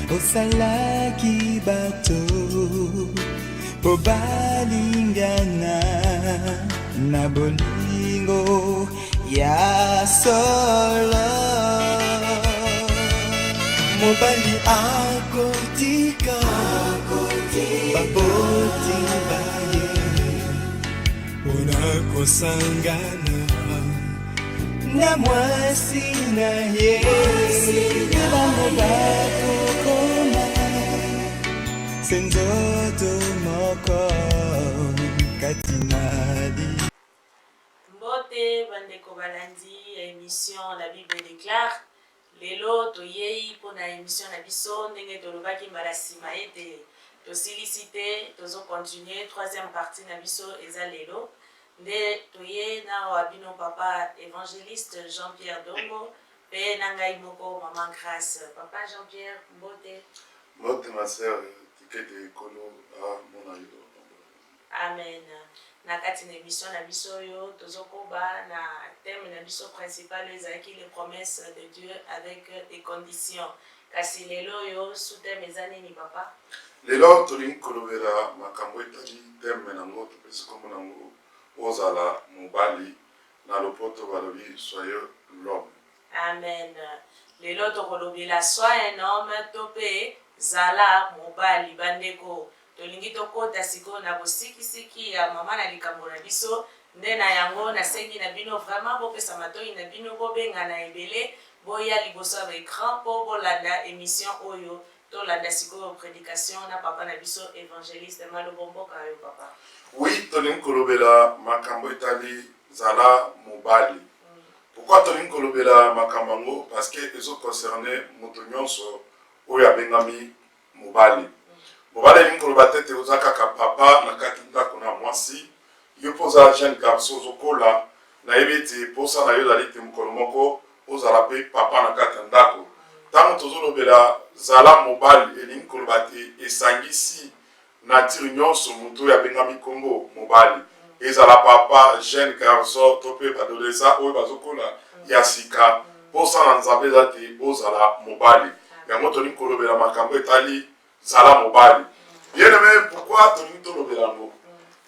Osalaki bato obalingana na bolingo ya solo mobali akotika baboti baye unakosangana na mwasi na ye bango bakokoma senzoto moko katinali. Mbote bandeko balandi émission La Bible déclare. Lelo toyei pona émission na biso ndenge tolobaki mbala sima ete tosilisite tozo continuer troisième partie na biso eza lelo nde toye na wabino papa évangéliste Jean-Pierre Dongo pe na ngai moko maman Grâce. Papa Jean-Pierre mbote. Mbote ma sœur tikete kolo a mona yo. Amen. Na kati na émission na biso yo tozokoba na thème na biso principal ezalaki les promesses de Dieu avec des conditions. Kasi lelo yo sous thème ezani ni papa. Lelo tolingi kolobela makambo etali thème nango topesi kombo nango ozala mobali na lopoto balobi soyez l'homme. Amen. Lelo tokolobela sois un homme tope zala mobali bandeko. Tolingi tokota siko na bosikisiki ya mama na likambo na biso nde na yango na sengi na bino vraiment bopesa matoi na bino bobenga na ebele boya liboso avec écran po bolanda émission oyo tolanda siko prédication na papa na biso évangéliste Malobomboka yo papa. Oui, tolingi kolobela makambo etali zala mobali. Pourquoi tolingi kolobela makambo ngo? Parce que ezo concerner moto nyonso oyo abengami mobali. Mobali ni koloba tete ozaka ka papa na kati ndako na mwasi yo poza jeune garçon zokola na yebiti posa na yo dalite mukolo moko ozala pe papa na kati ndako tango tozolobela zala mobali elingi koloba te esangisi na tiri nyonso mutu ya bengami kombo mobali ezala papa jeune garçon to pe adolescent oyo bazokola ya sika posa na nzambe za te ozala mobali yango tolingi kolobela makambo etali zala mobali. Bien aimé, pourquoi tolingi tolobela ngo?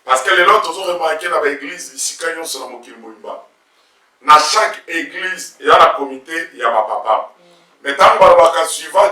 Parce que les gens ont remarqué dans l'église ici quand ils sont dans Moukilmoumba. Dans chaque église, il y a un comité, il y a ma papa. Mais tant que le suivant,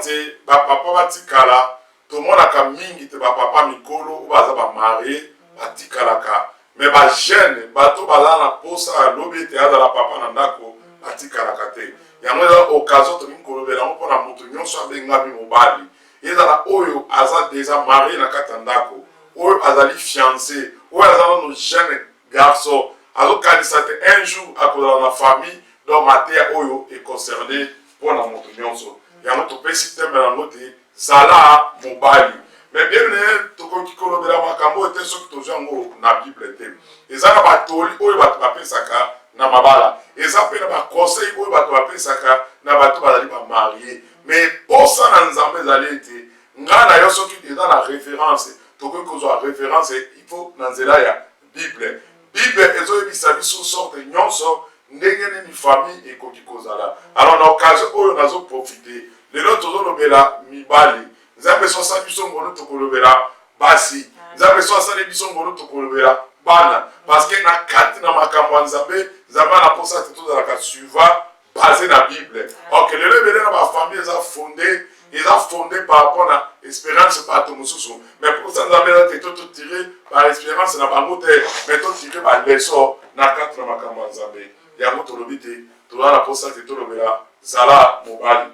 ma papa va tikala, tout le monde a mingi te ma papa mikolo ou baza ba marié, ba tikala ka. Mais ba jeune, ba to bala na posa lobi te ada la papa na ndako, ba tikala ka te. Yango eza occasion tolingi kolobela ngo pona mutu nyonso abengabi mobali. Ezala oyo aza déjà marié na katandako oyo azali fiancé oyo azala no jeune garçon azo kanisa te un jour akozala na famille donc matea oyo est concerné pour na moto nyonso yango topesi tembe nango te zala mobali mais bien tokoki kolobela makambo te soki tozwa yango na bible te eza na batoli oyo bato bapesaka na mabala eza mpe na baconseil oyo bato bapesaka na bato bazali bamarie mais pour ça na nzambe ezali ete nga na yo soki eza na référence tokoki kozwa référence il faut na nzela ya bible bible ezoyebisa biso sorte nyonso ndenge nini famille ekoki kozala alors na occasion oyo nazoprofite lelo tozolobela mibali nzambe so asali biso ngolo tokolobela basi nzambe so asali biso ngolo tokolobela bana parce que na kati na makambo ya nzambe nzambe anaposa te tozalaka suivant basé na Bible. Ok, le level dans ma famille est fondé par rapport à l'espérance par tout mususu. Mais pour ça, nous avons été tout tiré par l'espérance dans ma motte, mais tout tiré par l'essor dans quatre dans ma campagne Zambé. Il y a beaucoup de l'obité, tout dans la poste de tout le vera, Zala Mobali.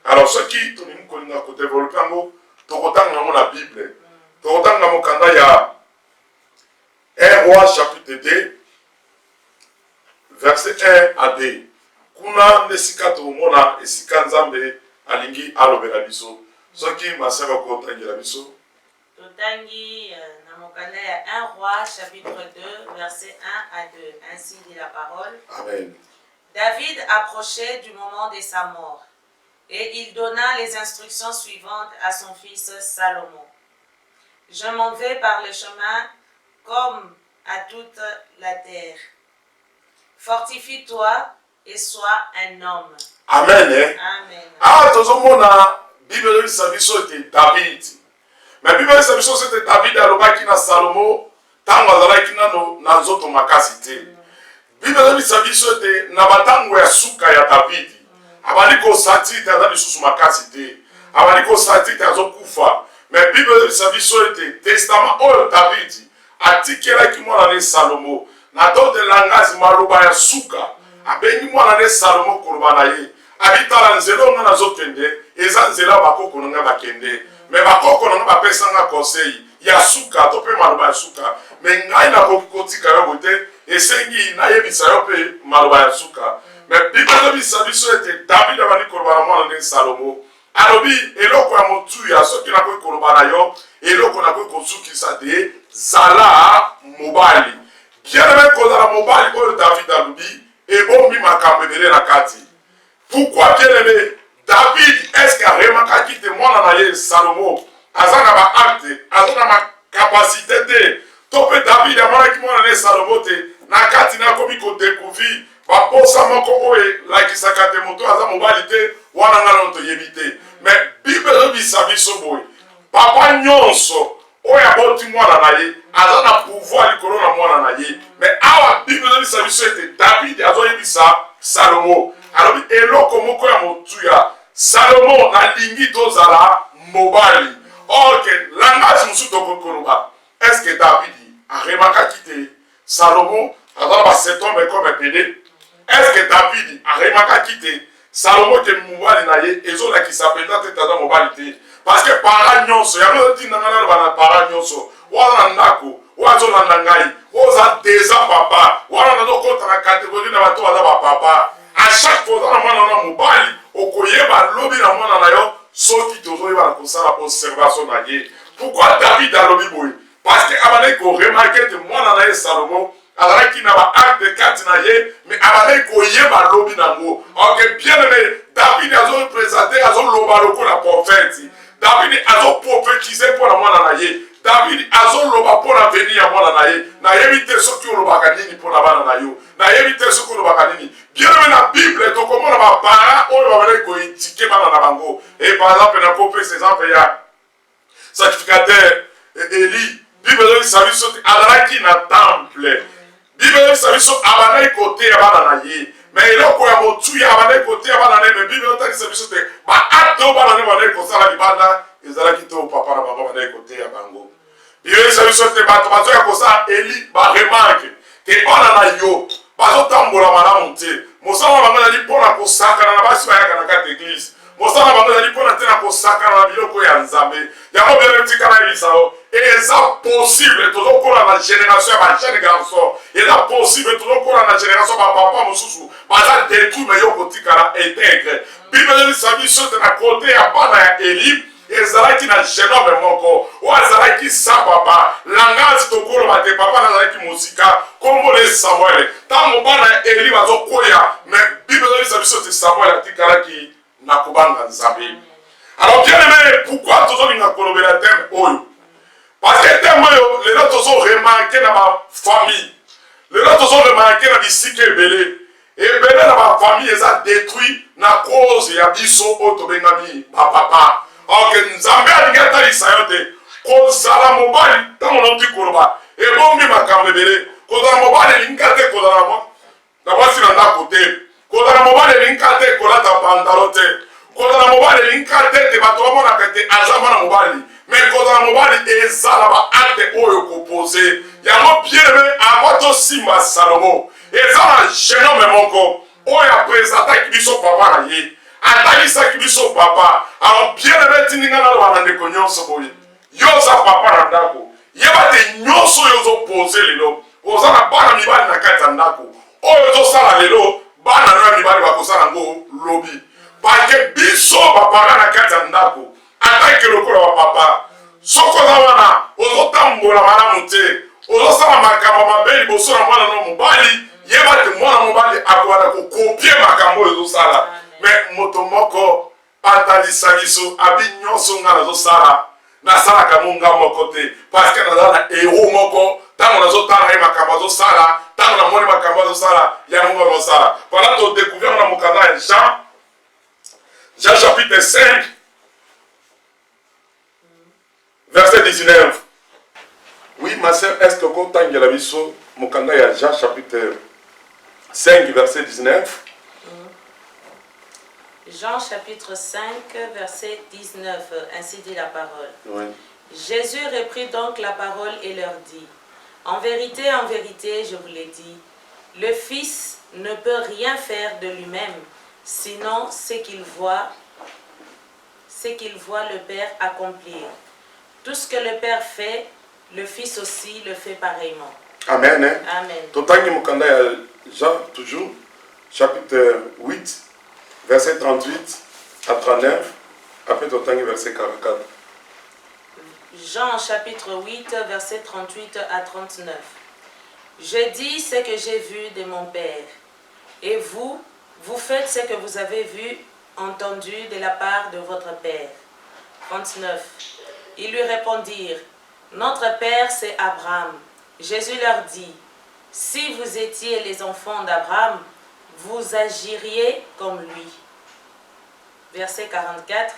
Alors, ce qui, tout le monde a développé, tout autant dans la Bible. tokotanga mokanda ya 1 Roi chapitre 2 verset 1 à 2. Kuna nesika tomona esika Nzambe alingi alobela biso. Soki masaka ko tangela biso. Totangi na mokanda ya 1 Roi chapitre 2 verset 1 à 2. Ainsi dit la parole. Amen. David approchait du moment de sa mort et il donna les instructions suivantes à son fils Salomon. Je m'en vais par le chemin comme à toute la terre. Fortifie-toi et sois un homme. Amen. Amen. Ah, tozomona Bible bisa biso te David. Mais Bible bisa biso c'était David alobaki na Salomo tango azalaki nano na nzoto makasi te. Bible bisa biso te na batango ya suka ya David. Abali ko sati te azali susu makasi te. Abali ko sati te azokufa. Mais Bible bisa biso te testament oyo David atikelaki mwana ne Salomo na to de langage maloba ya suka. Abengi mwana ne Salomo koloba na ye. Abitala nzelo nga nazokende eza nzela bakoko nga bakende. Mais bakoko nga bapesanga conseil ya suka to pe maloba ya suka. Mais ngai na kokotika yo bote esengi na yebisa yo pe maloba ya suka. Mais Bible bisa biso ete David abali koloba na mwana ne Salomo. Alobi eloko ya motu ya soki na koyi koloba na yo eloko na koyi kosukisa te zala mobali. Bien-aimé kozala mobali oyo David alobi ebombi makambo ebele na kati. Pourquoi bien-aimé David est-ce qu'il a remarqué que mwana na ye Salomo azana ba acte azana ma capacité te to pe David amonaki mwana na ye Salomo te na kati na komi ko découvrir ba posa moko oye lakisaka te moto aza mobali te wana ngalo to yebite. Mais Bible bisa biso boy papa nyonso oya boti mwana na ye azana pouvoir likolo na mwana na ye. Mais awa Bible bisa biso ete David azoyebisa Salomo alors eloko moko ya motu ya Salomo na lingi tozala mobali. Ok, langage musu tokokoloba. Est-ce que David a remarqué que Salomo azala ba cet homme comme pédé? Est-ce que David a remarqué que Salomo ke mobali na ye ezola ki sapenda te taza mobali te? Parce que para nyonso ya no ti nangana bana para nyonso wala ndako wazo na ngai oza déjà papa wala na dokota na catégorie na bato baza ba papa. À chaque fois dans mwana na mobali okoyeba lobi na mwana na yo soki tozoyeba na kosala observation na ye. Pourquoi David a lobi boy? Parce que abane ko remarquer que mwana na ye Salomo azalaki na ba acte de kati na ye mais abane ko yeba lobi na ngo. Ok, bien aimé David azo représenter azo loba loko na prophète. David azo prophétiser pour la mwana na ye. David azo loba pour l'avenir ya mwana na ye. Na yebite soki olobaka nini pour na bana na yo. Na yebite soki olobaka nini. Bien aimé la Bible to komona ba para oyo babale ko étiquer bana na bango. Et par exemple na popé ces exemples ya sacrificateur Eli. Bible sabi so alaki na temple. Bible sabi so abana côté ya bana na ye. Mais eloko ya motu ya abana côté ya bana na me Bible ta sabi so te ba ato bana na bana ko sala libanda ezalaki to papa na bango bana côté ya bango. Bible sabi so te ba to bazo ya ko sa Eli ba remarque ke bana na yo bazo tambola malamu te. Mosala bango na lipona ko sakana na basi bayaka na kati église. Mosala bango na lipona te na ko sakana na biloko ya Nzambe. Ya ko bien tikana bisao. Et c'est possible tout au cours de la génération ya jeune garçon. Et c'est possible tout au cours de la génération ba papa mosusu. Baza détruit mais yo kotikala intègre. Bible sabi so te na côté ya bana ya Eli. Ezalaki na jeune homme moko. O ezalaki sa papa. Langage to kolo ba te papa na ezalaki musika. Kombo le Samuel. Tango bana Eli bazo koya. Mais Bible sabi so te Samuel atikalaki na kubanga Nzambe. Alors bien aimé, pourquoi toujours na kolobela thème oyo? Parce que tellement les autres ont remarqué dans ma famille. Les autres ont remarqué dans les cycles belé. Et belé dans ma famille, ils ont détruit la cause et abisso autobengami, papa. Alors que nous avons dit que ça a été cause à la mobile dans mon petit koloba. Et bon, mais ma cambe belé. Cause à la mobile, l'incate cause à la moi. D'abord, si on a côté. Cause à la mobile, l'incate cause à la pantalonte. Cause à la mobile, l'incate de bateau à la tête. Azamana mobile. Mais quand on va les salaba acte oyo composé, il y a bien aimé à votre simba Salomo. Et ça la jeune homme moko oya présenta qui biso papa na ye. Atali sa qui biso papa. Alors bien aimé tininga na wana de konyon soboyi. yo oza papa na ndako yeba te nyonso oyo ozopose lelo oza na bana mibali na kati ya ndako oyo ozosala lelo bana na mibali bakosala yango lobi parke biso bapara na kati ya ndako atake lokola bapapa soko oza wana ozotambola malamu te ozosala makambo mabe liboso na mwana no mobali yeba te mwana mobali akowana kokopie makambo oyo ozosala me moto moko atalisa biso abi nyonso nga nazosala nasalaka mo nga moko te parceke naza na ero moko ntango nazotala ye makambo azosala ntango namoni makambo azosala yango nga azosala pendant todécouvrir na mokanda ya Jean chapitre 5 verset 19. Oui, ma sœur, est-ce que vous avez la vision mokanda ya Jean chapitre 5 verset 19? Jean chapitre 5 verset 19, ainsi dit la parole. Oui. Jésus reprit donc la parole et leur dit, en vérité, je vous l'ai dit, le Fils ne peut rien faire de lui-même, sinon ce qu'il voit le Père accomplir. Tout ce que le Père fait, le Fils aussi le fait pareillement. Amen. Hein? Amen. Totangi mokanda ya Jean, toujours, chapitre 8, verset 38 à 39, après totangi verset 44. Jean chapitre 8, verset 38 à 39. Je dis ce que j'ai vu de mon Père, et vous faites ce que vous avez vu, entendu de la part de votre Père. 39. Ils lui répondirent, notre Père c'est Abraham. Jésus leur dit, si vous étiez les enfants d'Abraham, vous agiriez comme lui. Verset 44.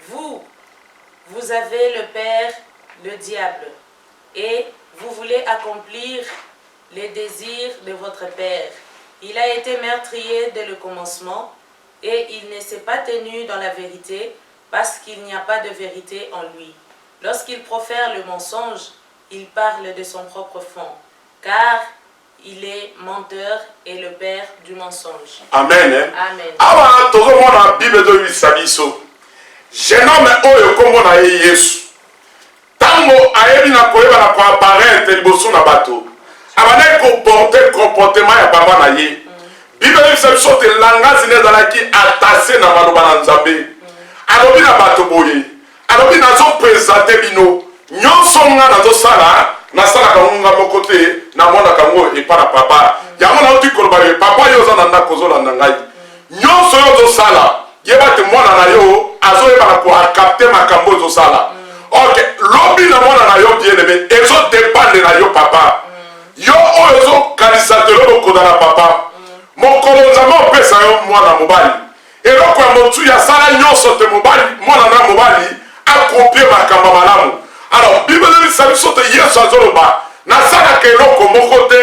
Vous avez le Père, le diable, et vous voulez accomplir les désirs de votre Père. Il a été meurtrier dès le commencement, et il ne s'est pas tenu dans la vérité, parce qu'il n'y a pas de vérité en lui. Lorsqu'il profère le mensonge, il parle de son propre fond, car il est menteur et le père du mensonge. Amen. Amen. Awa tozomona Bible do bisabiso. Jeune homme oyo kombo na ye Yesu. Tango ayebi na koyeba na ko apparaître liboso na bato. Abana ko porter comportement ya baba na ye. Bible do bisabiso te langage ne zalaki attaché na maloba na Nzambe. Alobi na bato boye. Alobi na zo présenter bino. Nyonso nga na zo sala na sala ka nga moko te na mona ka ngo e para papa. Ya mona uti koloba ye papa yo za na ndako zo la ngai. Nyonso yo zo sala. Yeba te mwana na yo azo yeba na ko capter makambo zo sala. OK, lobi na mwana na yo bien aimé, ezo dépendre na yo papa. Yo o ezo kanisa te lo ko na papa. Mokolo nzama opesa yo mwana mobali. Eloko ya motu ya sala nyonso te mobali, mwana na mobali accomplir makambo malamu. Alors Bible dit ça biso te Yesu azoloba na sala ke eloko moko te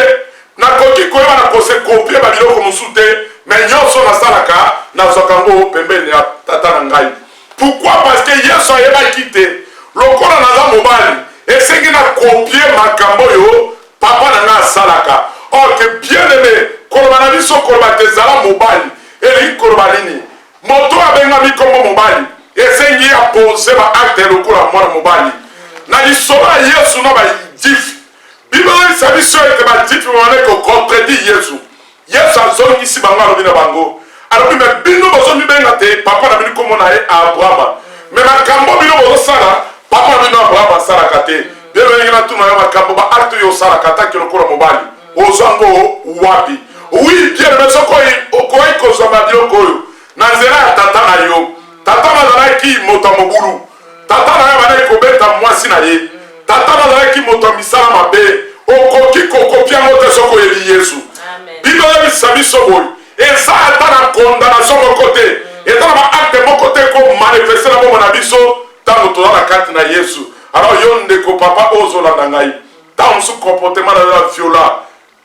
na koki koyeba na kose copier ba biloko mosu te mais nyonso na salaka na zokango pembeni ya tata na ngai. Pourquoi? Parce que Yesu ayeba kite lokola na mobali esengi na copier makambo yo papa na nga salaka. Or que bien aimé koloba na biso koloba te zala mobali eli koloba nini moto abenga mikombo mobali esengi ya pose ba acte lokola mwana mobali na lisolo ya Yesu na ba difi. Bible sabi so ete ba difi wana ko contredit Yesu. Yesu azongisi bango alobi na bango. Alobi me bino bozo mibenga te papa na bino komo na ye Abraham. Me makambo bino bozo sala papa na bino Abraham sala kate. Bebe ngina tuna ya makambo ba acte yo sala kata ki lokola mobali. Ozango wapi? Oui, bien mais sokoi okoi ko zama biloko yo. Na nzela ya tata na yo. Tata bazalaki moto mobulu. Tata na bana kobeta mwasi na ye. Tata bazalaki moto misala mabe. Okoki kokopia moto soko yebi Yesu. Amen. Bible bisabi soboy. Eza ata na condamnation moko te. Eza na ba acte moko te ko manifester na bomo na biso tango toza na kati na Yesu. Alors yo ndeko papa ozola na ngai. Tango su comportement na la viola.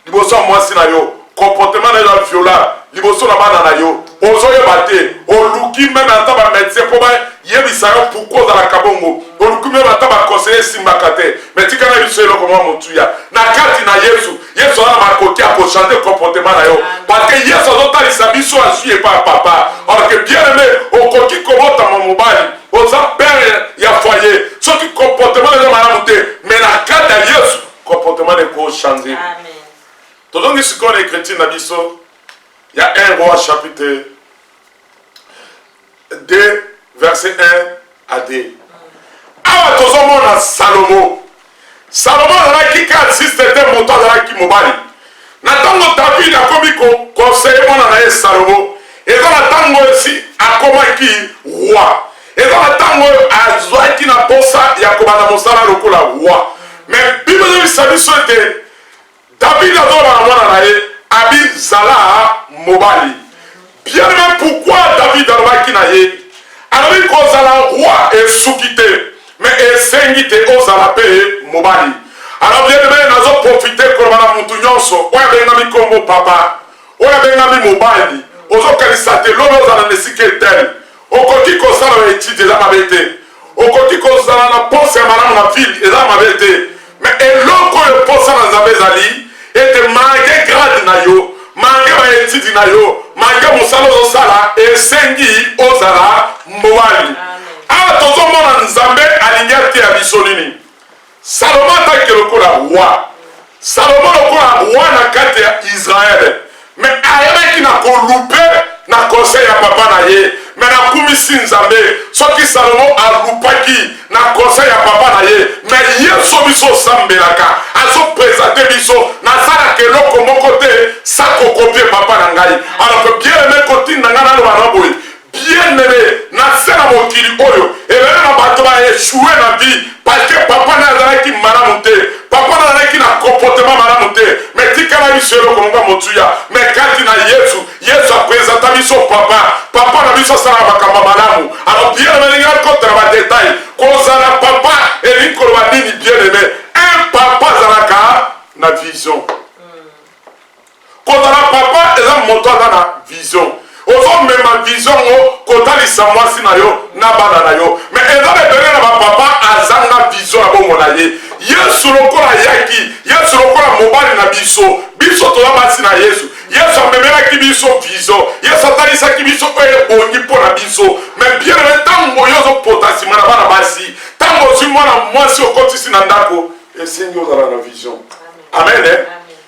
Liboso mwasi na yo. Comportement na la viola. Liboso na bana na yo. Ozoyeba te. Oluki même ata ba médecin po ba yebisa yo pourquoi za la kabongo. Oluki même ata ba conseiller simbaka te. Mais tika na biso eloko mwa motuya. Na kati na Yesu. Yesu ana makoki a ko changer comportement na yo. Parce que Yesu azotalisa biso azuye pa papa. Alors que bien aimé okoki komota mo mobali. Oza père ya foyer. Soki comportement ntina biso il y a 1 Roi chapitre 2 verset 1 à 2. Awa tozomona Salomo azalaki kasiste te moto azalaki mobali na ntango David akomi koseye mwana na ye Salomo eza na ntango esi akomaki roi eza na ntango azwaki na posa ya kobanda mosala lokola roi mais Bible ezobisa biso ete David azolobaka mwana na ye abizala mobali. Bien aimé, pourquoi David alobaki na ye alobi kozala roi esuki te mais esengi te ozala mpe mobali. Alors bien aimé, nazo profiter koloba na mutu nyonso oyo abengami kombo papa oyo abengami mobali ozokanisa te lobi ozala na esika etele okoki kosala baétude eza mabe te okoki kozala na posa ya malamu na ville eza mabe te mais eloko oyo posa na nzambe ezali ete mange grade na yo mange baétude na yo mange mosala ozosala esengi ozala mobali. Awa tozomona nzambe alingi ateya biso nini Salomo ataki lokola roi Salomo lokola roi na kati ya Israele mais ayebaki na kolupe na conseil ya papa na ye mais nakumisi nzambe soki Salomo alupaki na conseil ya papa na ye mais yeso biso osambelaka azopresente biso nasalaka eloko moko te sakokopie papa na ngai. Alors que bien aimé kotinda ngai naloba na boye bien aimé nase na mokili oyo ebele na bato baeshue na vie parce que papa na azalaki malamu te papa na azalaki na comportement malamu te mais tikala biso eloko moko motuya mais kati na yesu apresenta biso papa na biso asalaka makambo malamu. Alors bien aimé lingi akotela badetail kozala papa elingi koloba nini bien aimé un papa azalaka na vision kozala papa eza moto aza na vision ozomema vision o kotalisa mwasi na yo na bana na yo mais eza bebele na bapapa azanga vision na bongo na ye yesu lokola yaki yesu lokola mobali na biso toza basi na yesu amemelaki biso vision yesu atalisaki biso oyo ebongi mpo na biso mais bien ntango oyo ozopota nsima na bana basi ntango ozwi mwana mwasi okotisi na ndako esengi ozala na vision. Amen.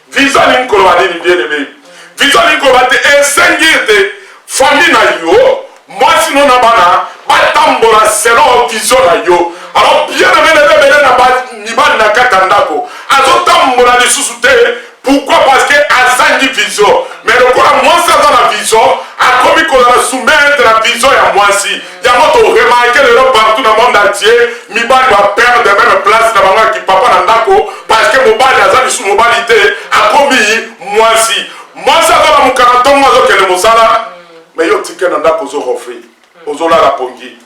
Vision alingi koloba nini bien aimé vision alingi koloba te esengi ete famille na yo mwasi no na bana batambola selon vision na yo. Alors bien aimé lebele na mibali na kati ya ndako azotambola lisusu te pourquoi parce que azangi vision mais lokola mwasi aza na vision akomi kozala soumettre na vision ya mwasi yango toremarke lelo partout na monde entier mibali baperdre même place na bango ya kipapa na ndako parce que mobali aza lisu mobali te akomi mwasi aza na mokana ntongo azokende mosala mais yo tike na ndako ozorofri ozolala pongi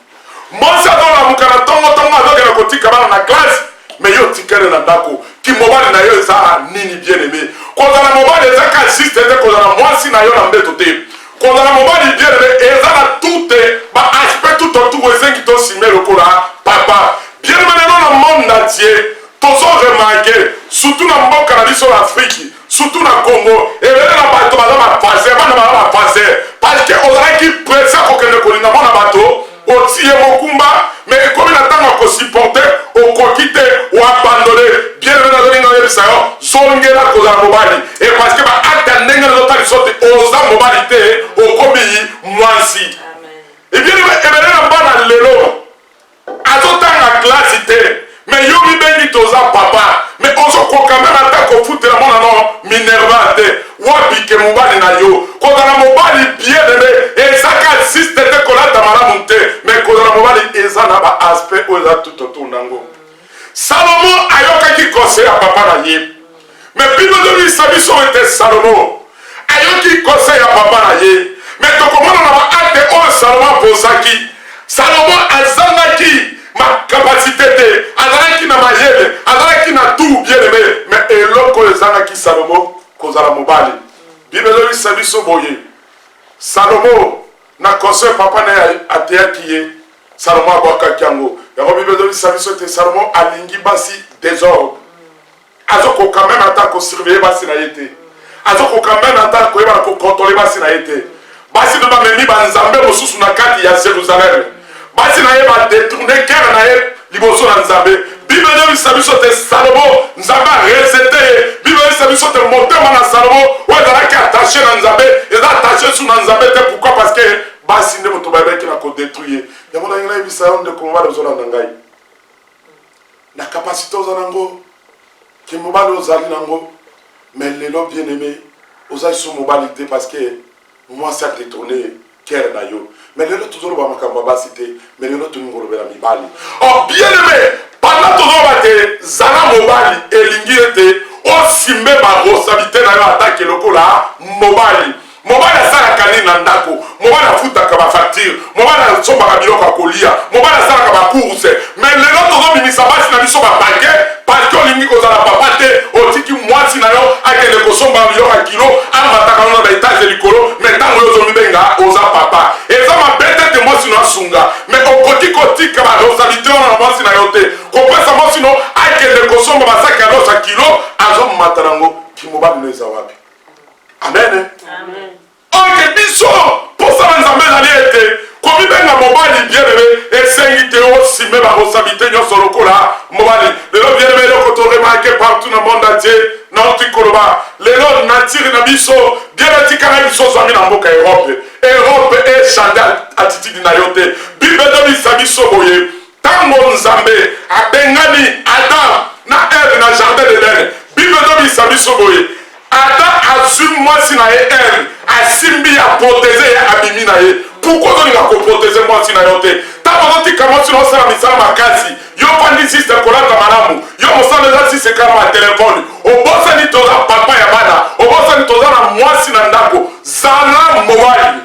mwasi aza na mokana ntongo azokende kotika bana na classe mais yo tikele na ndako ki mobali na yo eza nini bien aimé kozala mobali eza kasiste te kozala mwasi na yo na mbeto te kozala mobali bien aimé eza na toute baaspect tout autour esengi tosime lokola papa bien aimé lelo na monde entier tozoremarke surtout na mboka na biso na Afrique surtout na Congo ebele na bato baza bafaser bana baza bafaser parce que ozalaki presse kokende kolinga mona bato otie mokumba mais ekomi na ntango akosupporte okoki te oabandone bien aimé nazolinga oyebisa yo zongela kozala mobali e parce que baakte ya ndenge nazotalisa te oza mobali te okomi mwasi e bien aimé ebele na bana lelo azotanga klasi te mais yo mibengi toza papa mais ozokoka meme ata kofutela mwana no minerva te wabike mobali na yo kozala mobali bien aimé ezaka siste te kolata malamu te mais kozala mobali eza na baaspect oyo eza tout autour nango. Salomo ayokaki conseil ya papa na ye mais Bible ezobisa biso ete Salomo ayoki conseil ya papa na ye mais tokomona na baakte oyo Salomo apozaki Salomo azangaki makapasité te azalaki na mayele azalaki na tout bien aimé mais eloko oyo ezangaki Salomo kozala mobali. Bible ezobisa biso boye Salomo na conseil papa na ye ateyaki ye Salomo abwakaki yango yango Bible ezobisa biso ete Salomo alingi basi désordre azokoka meme ata kosurveille basi na ye te azokoka meme ata koyebana kokontrole basi na ye te basi no bamemi banzambe mosusu na kati ya Jérusalem basi na ye badetourne kere na ye liboso na nzambe Bible dit Sabiso te Salomo, Nzamba reseté. Bible dit Sabiso te motema na Salomo, ouais dans qui attaché na Nzambe, et attaché sur Nzambe. Pourquoi? Parce que basi nde moto babe qui na ko détruire. Ya mona ngina ibisa on de combat de zona ndangai. Na capacité aux anango, qui mobile aux ali nango, mais les lots bien aimés, aux aïs sont mobilité parce que moi ça a détourné cœur na yo. Mais les lots toujours ba makamba basité, mais les lots tout ngoro bela mibali. Oh bien aimé, pendant toujours bate zana mobile elingi ete o simbe ba responsabilité na yo attaquer lokola mobile. Mobile asalaka nini na ndako, mobile afutaka ba facture, mobile asombaka biloko ya kolia, mobile asalaka ba course. Mais lelo tozobimisa basi na biso ba paquet parce que olingi kozala papa te, otiki mwasi na yo akende kosomba biloko ya kilo, amataka na ba étage likolo, mais ntango yo ozomibenga oza papa. Eza mabete te mwasi no asunga, mais okoki kotika ba responsabilité na mwasi na yo te. Kopesa mwasi no akende kosomba ba sac ya kilo, azomata nango ki mobile no eza wapi. Amen. Amen. Ok, biso, pour ça, nous avons été, comme il y a un mobile bien aimé, et c'est une idée aussi, mais la responsabilité, nous sommes au là, mobile. Les gens bien aimés, nous avons remarqué partout dans le monde entier, dans notre Koloba. Les gens natirent dans biso, bien aimé, quand ils sont amis dans la Europe. Europe est changée attitude dans la Bible. Bible de biso, boye, tango nzambe, a Bengani, Adam, na Ève, na jardin de l'Éden. Bible de biso, boye. Adam assume moi si na elle asimbi a protéger ya abimi na ye. Pourquoi on va protéger moi si na yote? Tabo ti kama si no sala misala makasi. Yo pandi system kolata malamu. Yo mosala za si se kama téléphone. Obosa ni toza papa ya bana. Obosa ni toza na moi si na ndako. Zala mobile.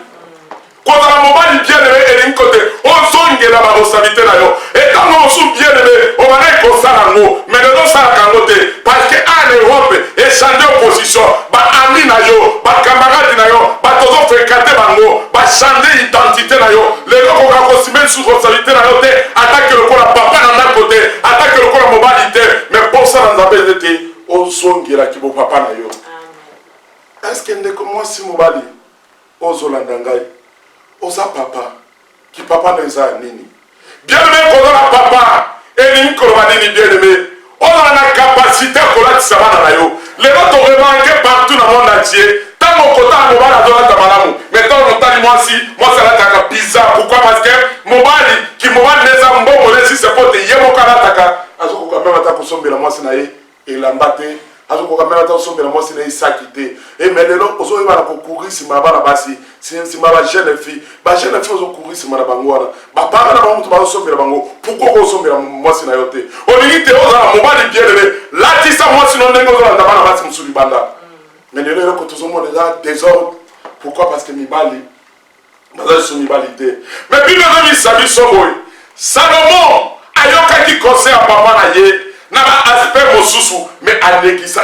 Quand la mobile bien aimé et d'un côté, on songe la responsabilité na yo. Et quand on sou bien aimé, on va aller comme ça là ngo. Mais de ça à côté, parce que en Europe, et changer opposition, ba ami na yo, ba camarade na yo, ba toujours fréquenter bango, ba changer identité na yo. Les gens qui ont consumé sous responsabilité na yo te, attaque le corps papa na d'un côté, attaque le corps mobilité. Mais pour ça dans la BZT, on songe la qui papa na yo. Est-ce qu'il n'est que moi si mobile, aux Hollandais? Oza papa, qui papa ne za nini. Bien aimé qu'on a papa, et ni qu'on va nini bien aimé. On a la capacité qu'on a de savoir na yo. Les autres ont remarqué partout dans le monde entier. Tant qu'on compte à mobile à droite à malamu. Mais tant qu'on t'a dit moi si, moi ça l'a taka bizarre. Pourquoi? Parce que mobile, qui mobile les ambo, on si c'est pour te yemo kana taka. Azo ko même ata ko sombe la moi sinaye et l'ambate. Azo ko même ata sombe la moi sinaye sakité. Et mais les autres, ozo va ko courir si ma bana basi. Si ma jeune fille, ma jeune fille aux courir si ma bangoana. Ma parole na bango to ba sombe la bango. Pourquoi ko sombe la moi sinayote? On dit te oza mobile bien levé. Là ti sa moi sinon ndengo zo na bana basi musuli banda. Mais les gens qui sont déjà désordre. Pourquoi? Parce que Mibali, mais Bible de Sabi Soboy, Salomon, ayoka qui conseille à papa naye, n'a pas aspect mosusu, mais à l'église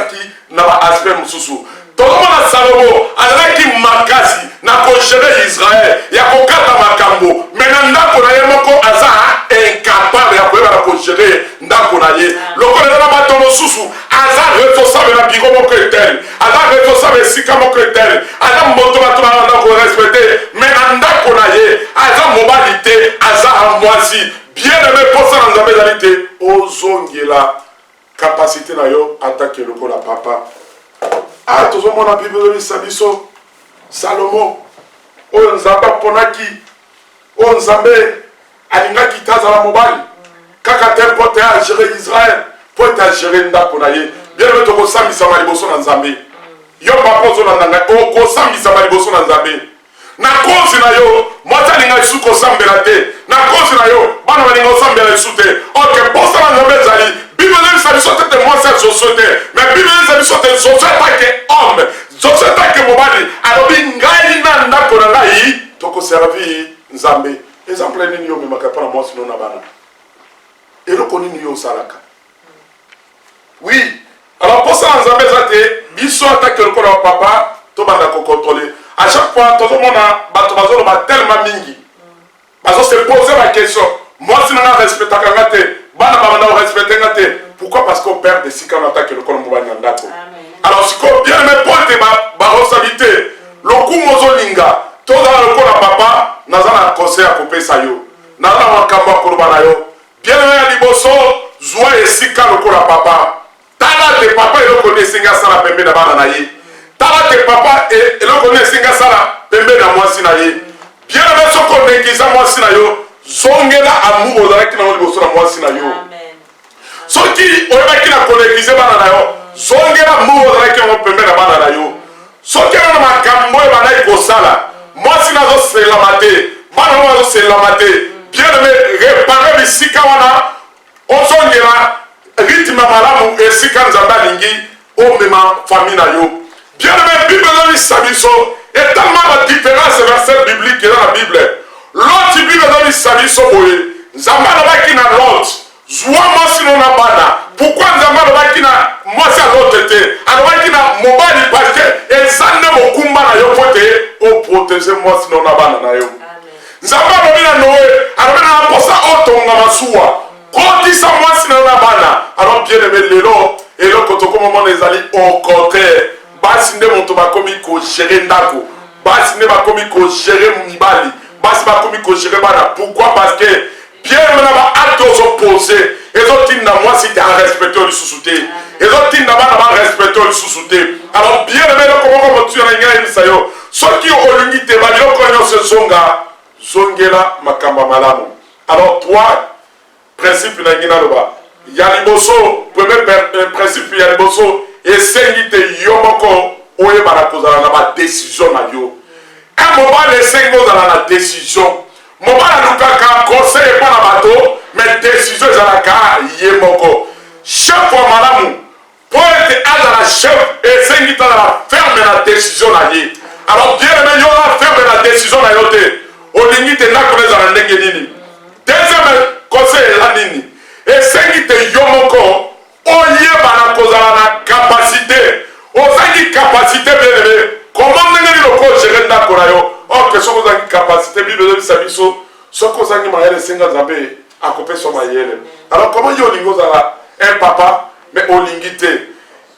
n'a pas aspect mosusu. Tout le monde a Salomon, avec qui makasi, n'a pas géré Israël, il y a kokata makambo, mais n'a pas yemoko aza incapable, il y a pas gérer ndako naye. Loko le na bato mosusu, aza responsable na biro moko etel, aza responsable sika moko etel, aza moto bato na ndako respecter, mais ndako naye, aza mobilité, aza mwasi, bien aimé pour ça dans la médalité, ozongela capacité na yo attaquer le ko la papa. Ah, tout le monde a Bible de Sabiso, Salomon, on nzamba ponaki, on nzambe, alingaki taza la mobile, kaka te pote a gérer Israël, pote a gérer ndako na ye, bien le toko sambi sama liboso na nzambe, yo papa zo na nanga, ko sambi sama liboso na nzambe, na kozi na yo, mwata linga isu ko sambe la te, na kozi na yo, bana walinga sambe la isu te, ok, posa na nzambe zali, Bible de Sabiso te moi cette société, mais Bible de Sabiso te société que homme, société que mobile, alors bingai na ndako na ngai, toko servi nzambe, exemple nini yo memaka para moi sinon na bana. Et le connu yo salaka. Oui, alors pour ça nzambe zate, biso attaque le corps papa, to banda ko contrôler. À chaque fois tout le monde a bato bazolo ba tellement mingi. Bazo se poser la question, moi si na respecte kangate, bana bana respecte ngate. Pourquoi? Parce qu'on perd des si quand on attaque le corps mobile ndako. Alors si ko bien me porte ba responsabilité, le coup mozolinga, to dans le corps papa, nazana conseil à couper ça yo. Nana wakamba ko bana yo. Bien aimé liboso, zwa esika lokola papa tala te papa eloko ne esengi asala pembe na bana na ye tala te papa eloko ne esengi asala pembe na mwasi na ye bien aimé soko onekisa mwasi na yo zongela amour ozalaki nango liboso na mwasi na yo soki oyebaki na konekize bana na yo zongela amour ozalaki nango pembe na bana na yo soki ana na makambo oyo bandaki kosala mwasi nazoselama te bana ngo bazoselama te bien aimé repare bisika wana ozongela rythme malamu esika nzambe alingi omema famille na yo bien aimé bible ezobisa biso etalement badifférence verset biblique eza na bible loti bible ezobisa biso boye nzambe alobaki na lot zwa mwasi no na bana pourkui nzambe alobaki na mwasi alote te alobaki na mobali parce eza nde mokumba na yo po te oprotege mwasi no na bana na yo nzambe alobi na noe alobi na mposa otonga masuwa kotisa mwasi na yo na bana alors bien aimé lelo eloko tokomomona ezali au contraire basi nde moto bakomi kogere ndako basi nde bakomi kogere mibali basi bakomi kogere bana pourquoi parce que bien aimé na baacte ozopose ezotinda mwasi te arespecte oyo lisusu te ezotinda bana barespecte oyo lisusu te alors bien aimé eloko moko motuya na ngai yebisa yo soki olingi te babiloko nyonso ezonga zongela makambo malamu alors toi principe na ngai naloba ya liboso premier principe ya liboso esengi te yo moko oyebana kozala na badécision na yo un mobali esengi ozala na décision mobali alukaka conseil epa na bato mais décision ezalaka ye moko chef wa malamu po ete azala chef esengi te azala ferme na décision na ye alors bien aimé yo na ferme na décision na yo te olingi te ndako ezala ndenge nini deuxième conseil eza nini esengi te yo moko oyebana kozala na capacité ozangi capacité belebe comment ndenge nini loko ogere ndako na yo orke soki ozangi capacité bible ezobisa biso soki ozangi mayele esenga nzambe akopesa mayele alors comment yo olingi ozala un papa mais olingi te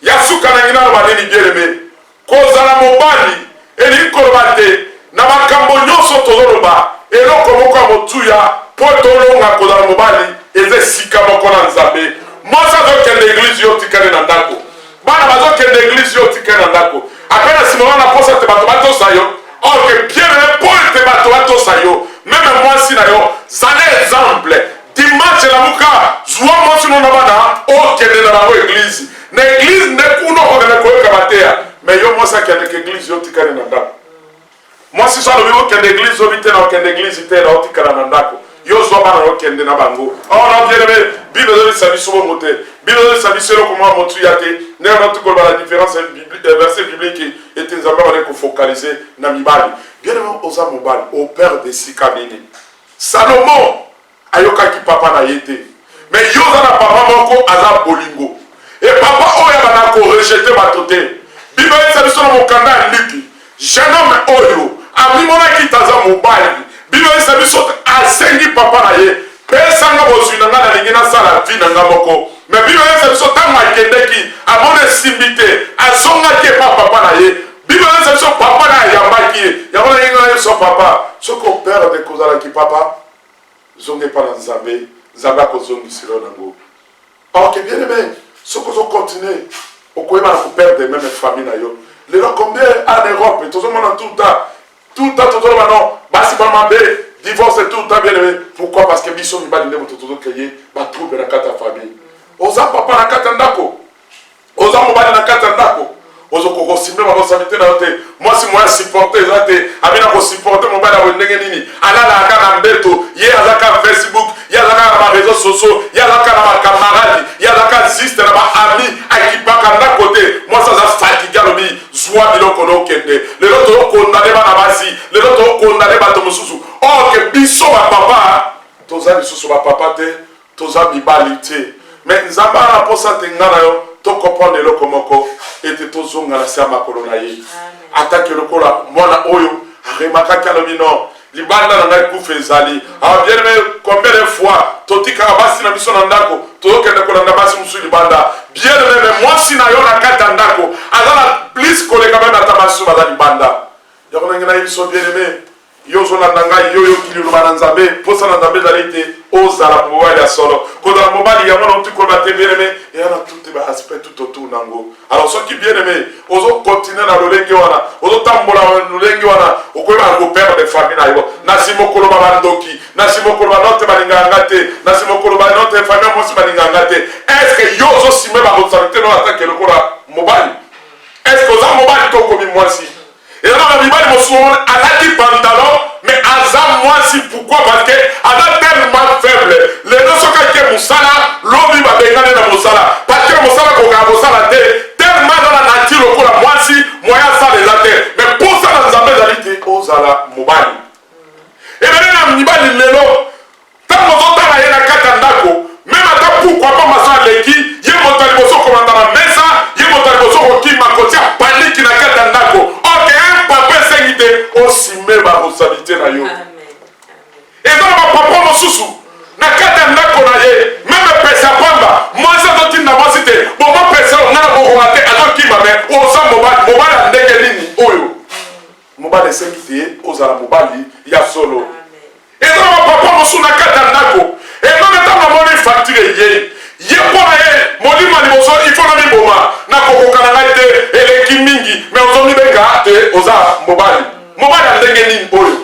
ya suka na ngi naloba nini bieleme kozala mobali elingi koloba te na makambo nyonso tozoloba eloko moko ya motuya mpo tolonga kozala mobali eza esika moko na nzambe mwasi azokende eglize yo tikali na ndako bana bazokende eglize yo tikali na ndako ape na nsima wana posa te bato batosa yo orke bien po ete bato batosa yo meme mwasi na yo zala exemple dimanche lamuka zwa mwasi no na bana okende na bango eglize na eglize nde kuna okokende koyoka bateya mais yo mwasi akendeke eglize yo tikali na ndako mwasi so alobi okende eglize obi te na okende eglize te na otikala na ndako yo zwa bana okende na bango ona bien aimé bible ezobisa biso bongo te bible ezobisa biso eloko mwa motuya te ndenge na tukoloba la différence verset biblique ete nzambe abandi kofocalize na mibali bien aimé oza mobali opère de sika nini salomo ayokaki papa na ye te mais yo oza na papa moko aza bolingo e papa oyo abanda korejete bato te bible ezobisa biso na mokanda ya luki jeune homme oyo abimonaki taza mobali bible ezobisa biso asengi papa na ye pesanga bozwi na ngai nalingi nasala vi na ngai moko mais bible ezobisa biso ntango akendeki amona esimbi te azongaki epa papa na ye bible ezobisa biso papa na ayambaki ye yango nalingi na ye so papa soki operde kozalaki papa zonga epa na nzambe nzambe akozongisela nango ok bien aimé soki ozokontinue okoyeba na koperde meme famille na yo lelo combien en Europe tozomona tout le temps tozoloba non basi bamabe divorce tout le temps bien aimé pourquoi parce que biso mibali nde moto tozokeye batrouble na kati ya famille oza papa na kati ya ndako oza mobali na kati ya ndako ozokokosimbe babosami te na yo te mwasi moya supporte eza te abina kosupporte mobali awe ndenge nini alalaka na mbeto ye azaka Facebook ye azaka na bareseau sociaux ye azaka na bakamaradi ye azaka ziste na baami akipaka ndako te mwasi aza fatike alobi zwa biloko nokende lelo tozokondane bana basi lelo tozokondane bato mosusu orke biso bapapa toza lisusu bapapa te toza mibali te mais nzambe ana mposa te nga na yo tokopona eloko moko ete tozonga na se ya makolo na ye atake lokola mwana oyo aremakaki alobi non libanda na ngai kufa ezali awa bien aimé combien de fois totikaka basi na biso na ndako tozokende kolanda basi mosusu libanda bien aimé mwasi na yo na kati ya ndako aza na plus koleka meme ata basi baza libanda yango ndenge na ye biso bien aimé yo ozolanda ngai yo yokili loba na nzambe mposa na nzambe ezali te ozala mobali ya solo kozala mobali yango na otikolo bate bien aimé et on a tout aspect tout autour nango. Alors ceux qui bien aimé ozo continuer na lolenge wana ozo tambola lolenge wana okoyeba ko père de famille na yo na simokolo babandoki na simokolo banote balinganga te na simokolo banote famille mosi balinganga te. Est-ce que yo ozo simé ba responsabilité no attaque le kola mobile? Est-ce que oza mobile to komi mwasi? Et là la Bible mo souvent alaki pantalon mais azam mwasi pourquoi? Parce que ana tellement faible. Les deux sont que musala lobi ba bengane na musala. Parce que musala ko ga musala te tellement dans la nature ko la mwasi moya ça les later. Mais pour ça dans zambe zalité ozala mobile. Et maintenant na mibali lelo tango zotala yena kata ndako même ata pourquoi pas masa leki ye motali boso ko mandana mesa ye motali boso ko kima ko tia panique na kata ndako. OK un papa sengite osime ba responsabilité na yo. Et dans ma papa mosusu na kata ndako na ye même pesa pamba moi ça doit na moi cité bon moi pesa na ko raté alors qui m'a mais oza mobile ndenge nini oyo mobile sengite ozala mobile ya solo. Et dans ma papa mosusu na kata ndako et même tant na moni facture ye pona ye moli mali boso il faut na mi boma na ko kana na te eleki mingi mais ozomi benga te oza mobile ndenge nini oyo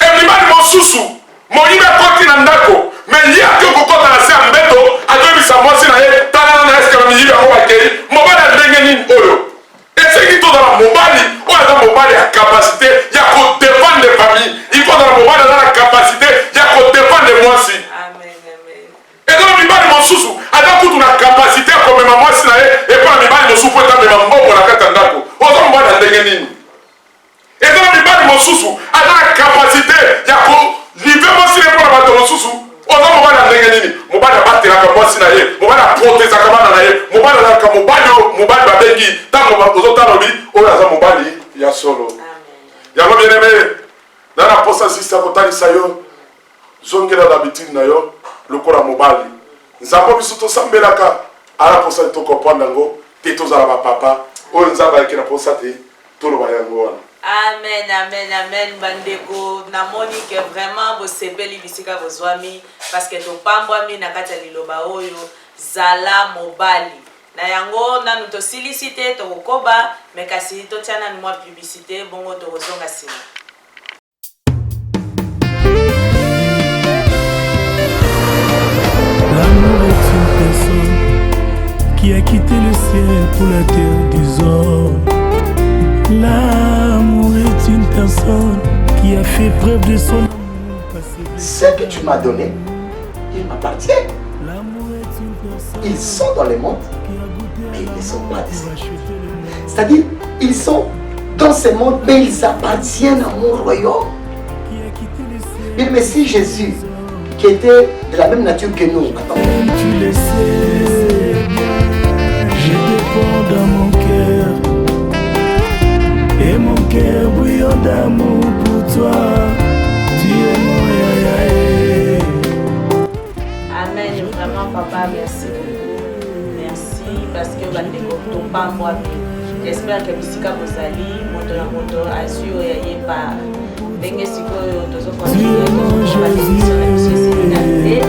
et mibali mosusu moyibe koti na ndako mais ye ati okokota na se ya mbeto azoyebisa mwasi na ye tala na eske na miyibi yango bakei mobali ya ndenge nini oyo esengii tozala mobali oyo aza mobali ya kapasité ya kodefendre famille il faut ozala mobali aza na kapasité ya kodefendre mwasi ezala mibali mosusu aza kutu na kapasité ya komema mwasi na ye epo na mibali mosusu po etamema mbongo na kati ya ndako oza mobali ya ndenge nini ezala mibali mosusu aza na kapasité ya live mwasi ne mpona bato mosusu oza mobali ya ndenge nini mobali abatelaka mwasi na ye mobali aprotezaka bana na ye mobali azalaka mobali babengi ntango ozotala lobi oyo aza mobali ya solo. Yango bien aimé na na posa sisi ya kotalisa yo zongela d'habitude na yo lokola mobali nzambo biso tosambelaka ala posa tokopanda yango te tozala bapapa oyo nzambe ayaki na posa te toloba yango wana. Amen, amen, amen, bandeko. Namoni que vraiment vous sepeli bisika bozwami parce que to pambwami na kati ya liloba oyo zala mobali. Na yango nanu to silicité to koba mais kasi to tiana ni mwa publicité bongo to kozonga sima. L'amour est une personne qui a quitté le ciel pour la terre des hommes. L'amour est une personne qui a fait preuve de son amour. Ce que tu m'as donné, il m'appartient. Ils sont dans le monde, mais ils ne sont pas de ce monde. C'est-à-dire, ils sont dans ce monde, mais ils appartiennent à mon royaume. Le Messie Jésus, qui était de la même nature que nous. Tu le sais, je dépends dans mon cœur. Et mon cœur bouillon d'amour pour toi. Tu es mon yayaé. Amen, vraiment papa, merci beaucoup. Merci parce que bandeko to pambwa. J'espère que bisika bozali moto na moto azio yaye par ndenge sikoyo tozo continuer to balisisa na société.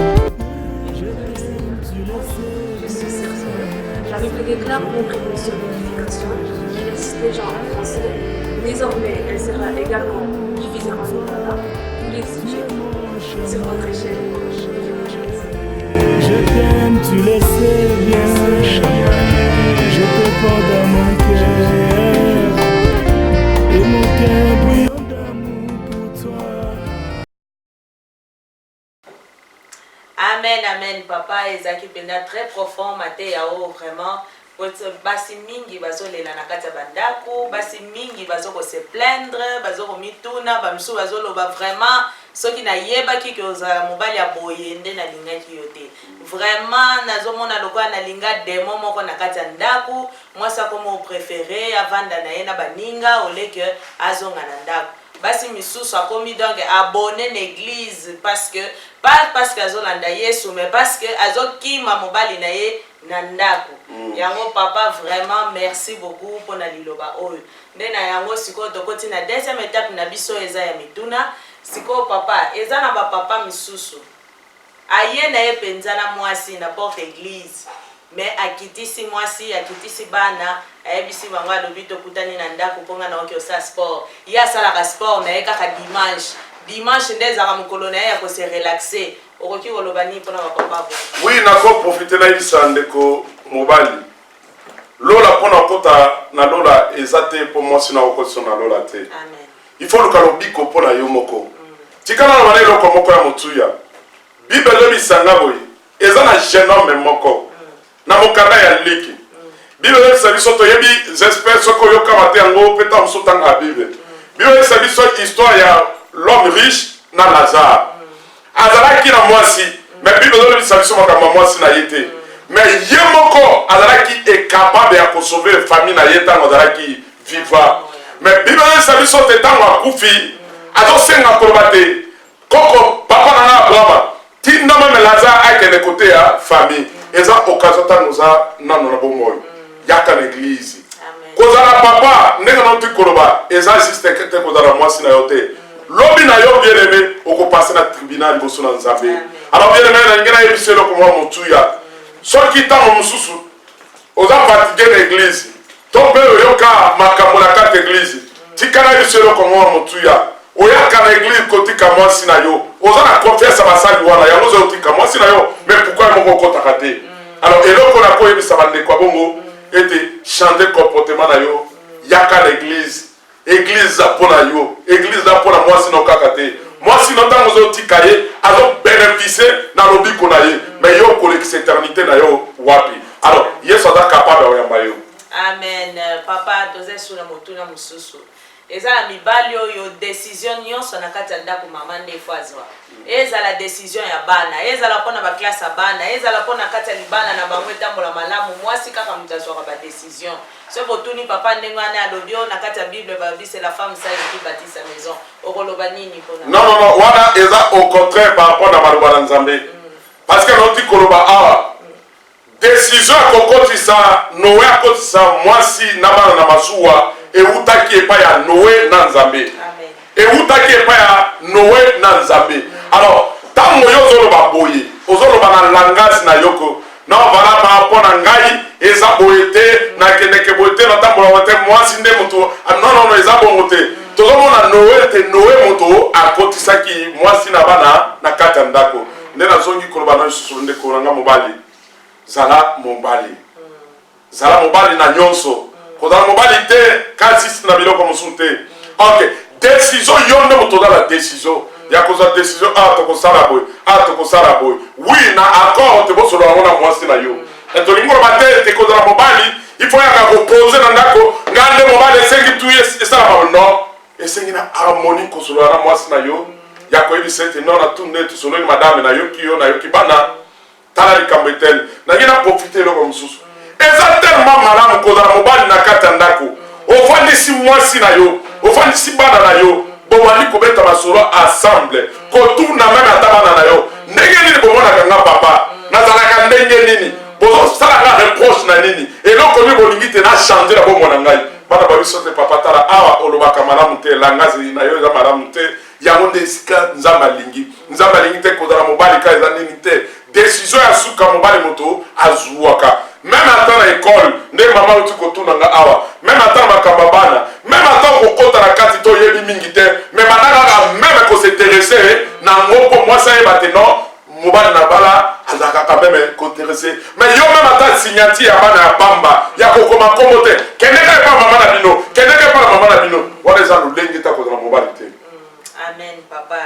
J'avais pris des clairs pour une mission d'unification qui laisse les gens en français. Désormais, elle sera également divisée en Lingala. Tous les sujets seront très chers. Je t'aime, tu le sais bien. Je te porte dans mon cœur. Et mon cœur bouillon d'amour pour toi. Amen, amen, papa. Ezaki penda très profond, mate yao vraiment. Basi mingi bazolela na kati ya bandako, basi mingi bazoko se plaindre, bazoko mituna, bamisu bazoloba vraiment soki na yebaki ke ozala mobali ya boyende na lingaki yo te. Vraiment nazomona lokola na linga demo moko na kati ya ndako, mwasi akomo préféré avanda na ye na baninga oleke azonga na ndako. Basi misusu akomi donc abonné l'église parce que pas parce que azolanda Yesu mais parce que azokima mobali na ye na ndako. Yango papa vraiment merci beaucoup pour na liloba oyo. Ndena yango siko tokoti na deuxième étape na biso eza ya mituna. Siko papa eza na ba papa misusu. aye na ye penza na mwasi na porte église mais akitisi mwasi akitisi bana ayebisi bango alobi tokutani na ndako mponga na oke osa sport ye asalaka sport na ye kaka dimanche nde ezalaka mokolo na ye ya kose relaxe okoki koloba nini mpona bapapa bo oui nako profite na yebisa ndeko mobali lola mpona kota na lola eza te mpo mwasi na okotisa na lola te amen il faut luka lobiko mpona yo moko tikana na bana eloko moko ya motuya bible elobisanga boye eza na jeune homme moko na mokanda ya liki bible elobisa biso toyebi j'espère soki oyokama te yango mpe ta mosu otanga bible bible elobisa biso histoire ya l'homme riche na lazare azalaki na mwasi mais bible elobisa biso makambo ya mwasi na ye te mais ye moko azalaki incapable ya kosauve famille na ye ntango azalaki vivant mais bible elobisa biso te ntango akufi azosenga koloba te koko papa nanga abrahama tinda meme lazare akende kote ya famille eza occasion ntango oza nano na bomoi yaka na église kozala papa ndenge nauti koloba eza juste te kozala mwasi na yo te lobi na yo bien aimé okopase na tribunal liboso na nzambe alors bien aimé na ndenge nayebisa eloko mwa motuya soki ntango mosusu oza fatigue na église to mpe oyoka makambo na kati église tika nayebisa eloko mwa motuya oyaka na église kotika mwasi na yo oza na confiance basali wana yango oza otika mwasi na yo mais pourquoi moko okotaka te alors eloko nako oyebisa bandeko ya bongo ete changer comportement na yo yaka na église église apo na yo église apo na mwasi na kaka te mwasi na ntango ozotika ye azobénéficie na lobiko na ye mais yo kolekisa éternité na yo wapi alors yesu aza capable oyamba yo amen papa toza suna motuna mosusu ezala mibali oyo décision nyonso na kati ya ndako mama nde efo azwa ezala décision ya bana ezala mpona baklasse ya bana ezala mpona kati ya libala na bango etambola malamu mwasi kaka moto azwaka badécision so botuni papa ndenge wana alobi oyo na kati ya bible babise la femme sale qui bâtit sa maison okoloba nini mpona non wana eza au contraire par rapport na maloba na nzambe parce que nauti koloba awa décision ya kokotisa noe akotisa mwasi na bana na masuwa eutaki epai ya noe na nzambe eutaki epai ya noe na nzambe alors ntango yo ozoloba boye ozoloba na langage na yoko non vala par rapport na ngai eza boye te nakendeke boye te natambolaka te mwasi nde moto non eza bongo te tozomona noe te noe moto akotisaki mwasi na bana na kati ya ndako nde nazongi koloba na lisusu ndeko nanga mobali zala mobali na nyonso kozala mobali te kasi na biloko mosusu te ok décision yo nde moto ozala décision ya kozala décision tokosala boye oui na accord te bosolola yango na mwasi na yo tolingi koloba te kozala mobali il faut yaka kopose na ndako nga nde mobali esengi tu esalama non esengi na harmonie kosolola na mwasi na yo ya koyebisa ete non na tu nde tosololi madame nayoki yo nayoki bana tala likambo etele nangi na profite eloko mosusu eza tellement malamu kozala mobali na kati ya ndako ofandisi mwasi na yo ofandisi bana na yo bomani kobeta masolo ensemble kotuna meme ata bana na yo ndenge nini bomonaka nga papa nazalaka ndenge nini bozosalaka reproche na nini eloko nini bolingi te na change na bomona ngai bana babiso te papa tala awa olobaka malamu te langage na yo eza malamu te yango nde esika nzambe alingi te kozala mobali ka eza nini te décision ya suka mobali moto azwaka même ata na école nde mama uti kotuna nga awa même ata na makambo bana même ata kokota na kati to yebi mingi te mais banakaka même kosinteresse na ngo mpo mwasi ayeba te non mobali na bala azalaka quand même kointeresse mais yo même ata signature ya bana ya pamba ya kokoma kombo te kendeka epa mama na bino kendeka epa na mama na bino wana eza lolenge ta kozala mobali te amen papa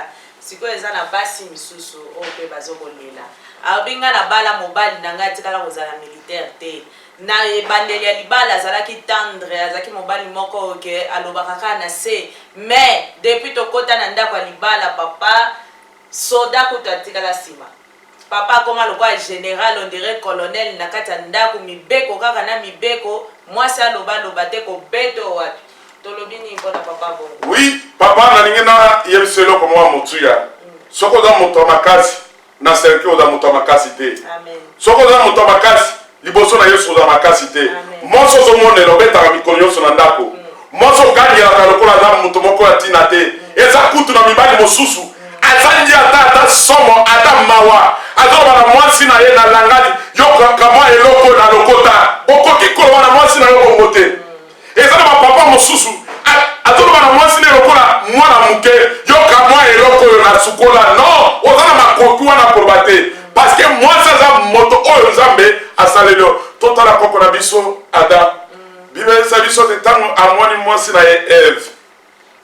sikoyo eza na basi misusu oyo mpe bazokolela abinga na bala mobali na ngai atikala kozala militaire te na ebandeli ya libala azalaki tendre azalaki mobali moko oke alobaka kaka na se mais depuis tokota na ndako ya libala papa soda kutu atikala nsima papa akoma lokola général on dirait colonel na kati ya ndako mibeko kaka na mibeko mwasi aloba te kobeto wapi tolobi nini mpona papa bongo oui papa nalingi na yebisa eloko mwa motuya soki oza moto ya makasi na serki oza moto ya makasi te soki oza moto ya makasi liboso na yesu oza makasi te mwasi ozomonela obetaka mikolo nyonso na ndako mwasi ogangelaka lokola aza moto moko ya ntina te eza kutu na mibali mosusu azangi ata somo ata mawa azoloba na mwasi na ye na langadi yoka mwa eloko na lokota okoki koloba na mwasi na yo bongo te eza na bapapa mosusu azoloba na mwasi na lokola mwana moke yoka mwa eloko oyo na sukola non oza na makoki wana koloba te parce que mwasi aza moto oyo nzambe asaleli yo totala koko na biso Adam Bible elisa biso te ntango amoni mwasi na ye Eve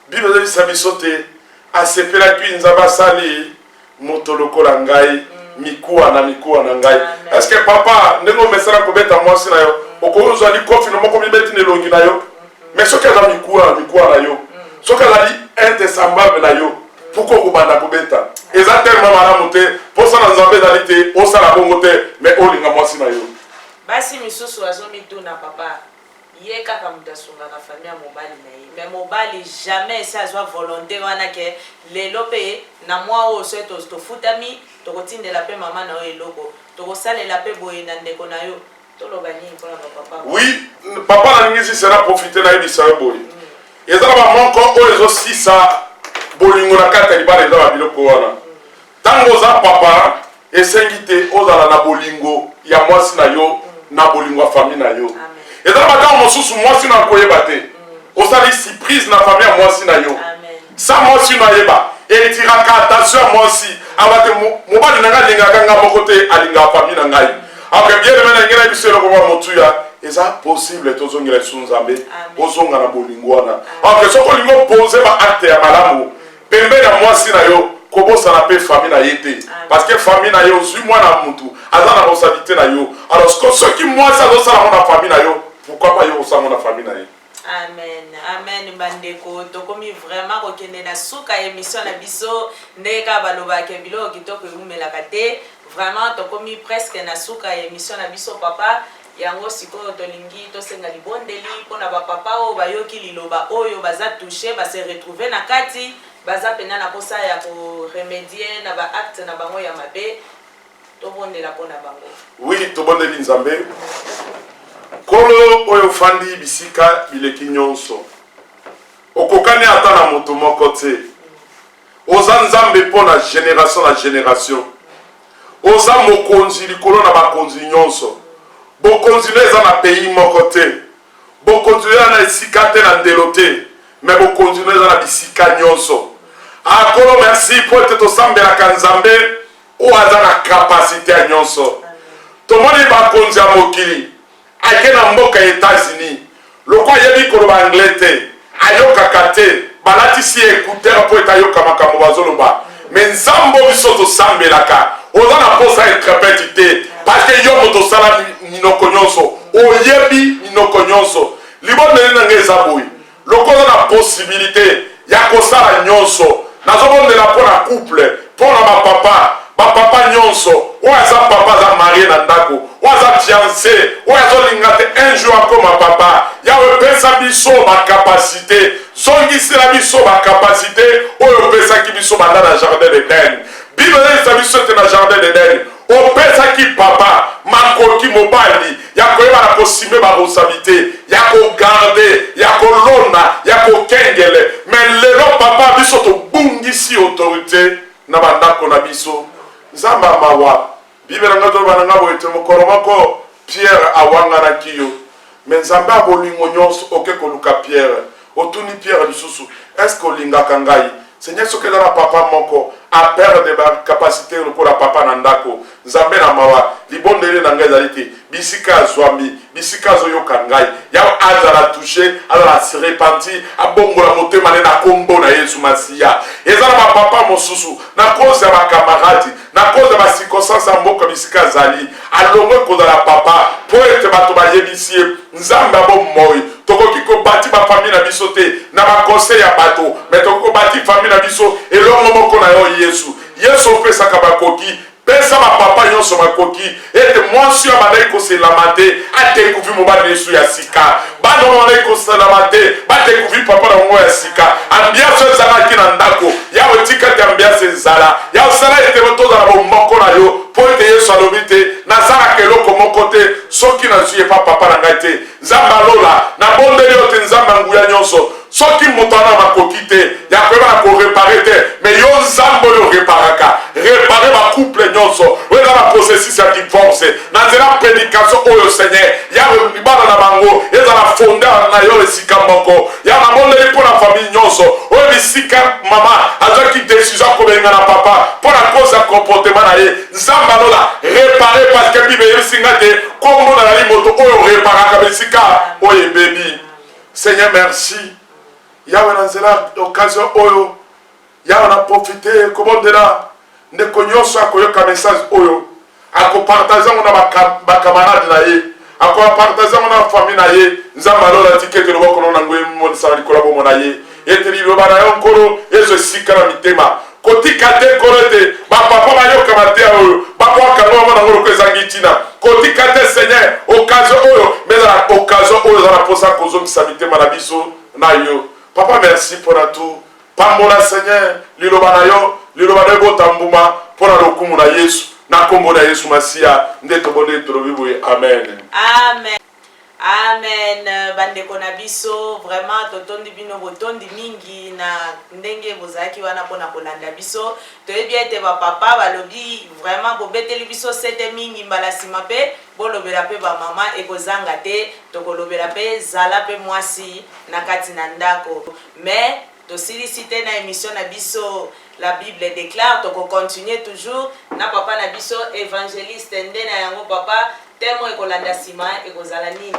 Bible elisa biso te asepelaki nzambe asali moto lokola ngai mikuwa na ngai est-ce que papa ndenge omesana kobeta mwasi na yo okozwa likofi no moko mibeti nelongi na yo mais soki aza mikuwa na yo soki azali indesemblable na yo pourquoi okobanda kobeta eza tellement malamu te mposana nzambe ezali te osala bongo te mais olinga mwasi na yo basi misusu azomituna papa ye kaka mutu asungaka famille ya mobali na ye mais mobali jamais esi azwa volonté wana ke lelo mpe na mwa oyo so tofutami tokotindela mpe mama na yo eloko tokosalela mpe boye na ndeko na yo toloba nini mpona bapapa oui papa nalingisi sena profite nayebisa yo boye eza na bamoko oyo ezosisa bolingo na kati ya libala eza babiloko wana ntango oza papa esengi te ozala na bolingo ya mwasi na yo na bolingo ya famille na yo eza na batango mosusu mwasi na koyeba te osali surprise na famille ya mwasi na yo sa mwasi no ayeba etiraka attention ya mwasi aba te mobali na ngai alingaka nga moko te alingaka famille na ngai alors bien aimé na ngela biso eloko mwa motuya eza possible tozongela lisu nzambe ozonga na bolingo wana alors soki olingi opose baacte ya malamu pembeni ya mwasi na yo kobosana mpe famille na ye te parce que famille na yo ozwi mwana mutu aza na responsabilité na yo alors soki mwasi azosalango na famille na yo pourquoi pas yo osango na famille na ye amen bandeko tokomi vraiment kokende na suka émission na biso ndeka balobaka biloko kitoko eumelaka te vraiment tokomi presque na suka émission na biso papa yango sikoyo tolingi tosenga libondeli mpona bapapa oyo bayoki liloba oyo baza touché base retrouve na kati baza pena na posa ya koremedie na baacte na bango ya mabe tobondela mpona bango oui tobondeli nzambe kolo oyo fandi bisika bileki nyonso okokani ata na moto moko te oza nzambe mpona génération na génération oza mokonzi likolo na bakonzi nyonso bokonzi no eza na pays moko te bokonzi no eza na esika te na ndelo te mais bokonzi no eza na bisika nyonso akolo merci po ete tosambelaka nzambe oyo aza na kapasité ya nyonso tomoni bakonzi ya mokili ake na mboka ya États-Unis lokwa yebi koloba anglais te ayokaka te balatisi écouteur mpo ete ayoka makambo bazoloba me nzambe biso tosambelaka oza na posa etrepeti te parce que yo moto osala minoko nyonso oyebi minoko nyonso libondeli na ngai eza boye loko oza na possibilité ya kosala nyonso nazobondela mpo na couple mpo na bapapa nyonso oyo aza papa aza marie na ndako oyo aza fiancé oyo azolinga te un jour akoma papa yawe epesa biso bakapasité zongisela biso bakapasité oyo opesaki biso banda na jardin d'Eden bible elisa biso te na jardin d'Eden opesaki papa makoki mobali ya koyeba na kosime baresponsabilité ya kogarde ya kolonda ya kokengele mais lelo papa biso tobungisi autorité na bandako na biso nzambe amawa bible na ngai toloba na ngai boye te mokolo moko Pierre awanganaki yo me nzambe abolingo nyonso oke koluka Pierre otuni Pierre lisusu est-ce que olingaka ngai Seigneur soki eza na papa moko aperdre bacapacité lokola papa na ndako nzambe na mawa libondeli na ngai ezali te bisika azwami bisika azoyoka ngai yawe azala touché azala se repenti abongola motema ne na kombo na Yesu Masiya eza na bapapa mosusu na cause ya bakamaradi na cause ya bacirconstance ya mboka bisika azali alongwe kozala papa po ete bato bayebisi ye nzambe abomoi tokoki kobati bafamille na biso te na bakonseil ya bato me tokoki kobati famille na biso elongo moko na yo Yesu opesaka bakoki pesa bapapa nyonso bakoki ete mwasi oyo abandaki koselama te adécouvrir mobali Yesu ya sika bana oyo bandaki koselama te badécouvrir papa na bango ya sika ambiance oyo ezalaki na ndako yawe tika te ambiance ezala yawe osala ete tozala bomoko na yo po ete Yesu alobi te nazalaka eloko moko te soki nazwi epa papa na ngai te nzambe alola nabondeli yo te nzambe nguya nyonso soki moto ana makoki te ya koyeba na korepare te me yo nzambe oyo reparaka repare bacouple nyonso nyonso oyo eza na processus ya divorce na nzela prédication oyo Seigneur yawe libala na bango ezala fondeur na yo esika moko ya na mondeli mpo na famille nyonso oyo bisika mama azwaki décision kobenga na papa mpo na cause ya comportement na ye nzambe alola réparer parce que bible yebisinga te kombo na yali moto oyo réparaka bisika oyo ebebi. Seigneur merci yawe na nzela occasion oyo yawe na profite kobondela ndeko nyonso akoyoka message oyo akopartage ngo na bakamarade na ye akopartage ngo na famille na ye nzambe alola tikete loboko na ngo emonisa likolo bomo na ye ete liloba na yo nkolo ezo esika na mitema kotika te nkolo ete bapapa bayoka mate oyo babwaka ngo bamona ngo loko ezangi ntina kotika te Seigneur occasion oyo mezala occasion oyo eza na mposa kozongisa mitema na biso na yo papa merci mpona tout pambola Seigneur liloba na yo botambuma mpona lokumu na Yesu na kombo na Yesu Masiya nde tobonde tolobi boye amen. Amen. Amen. Bandeko na biso vraiment totondi bino botondi mingi na ndenge bozaki wana pona kolanda biso toyebi ete ba papa balobi vraiment bobeteli biso sete mingi mbala sima pe bolobela pe ba mama ekozanga te tokolobela pe zala pe mwasi na kati na ndako mais tosili te na émission na biso la Bible déclare toko continuer toujours na papa na biso évangéliste nde na yango papa temo ekolanda sima ekozala nini.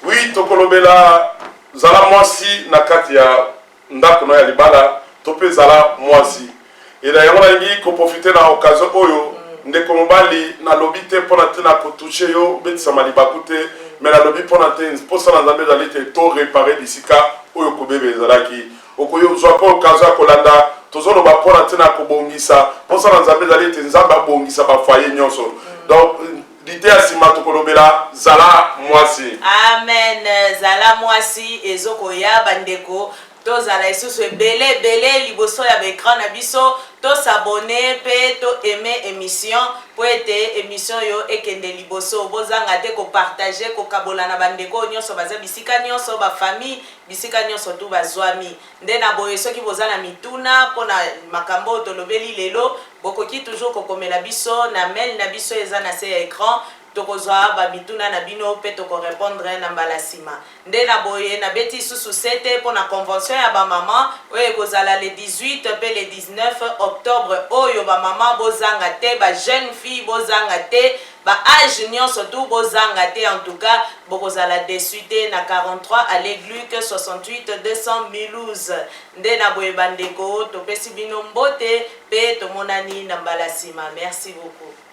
Oui tokolobela zala mwasi na kati ya ndako na ya libala tope zala mwasi ela yango nalingi koprofite na occasion oyo ndeko mobali na lobi te mpona te na kotouche yo betisama libaku te mais na lobi mpona te mposa na nzambe ezali te to réparer bisika oyo kobebe ezalaki okoyozwa mpo occasion ya kolanda tozoloba mpona te na kobongisa mposa na nzambe ezali ete nzambe abongisa bafoye nyonso donc l'idée ya nsima tokolobela zala mwasi. Amen. Zala mwasi ezokoya bandeko tozala lisusu ebele liboso ya baekran na biso tosabone pe to aimer émission po ete émission yo ekende liboso bozanga te kopartage kokabola na bandeko nyonso baza bisika nyonso bafamille bisika nyonso tu bazwami nde na boye soki boza na mituna mpona makambo tolobeli lelo bokoki toujours kokomela biso na mail na biso eza na se ya écran tokozwa ba mituna na bino pe toko répondre na mbala sima nde na boye na beti susu sete pour na convention ya ba mama oyo kozala le 18 pe le 19 octobre oyo ba mama bozanga te ba jeune fille bozanga te ba âge nyonso tu bozanga te en tout cas bokozala desuite na 43 à l'église 68 200 Milouz nde na boye bandeko topesi bino mbote pe tomonani na mbala sima merci beaucoup.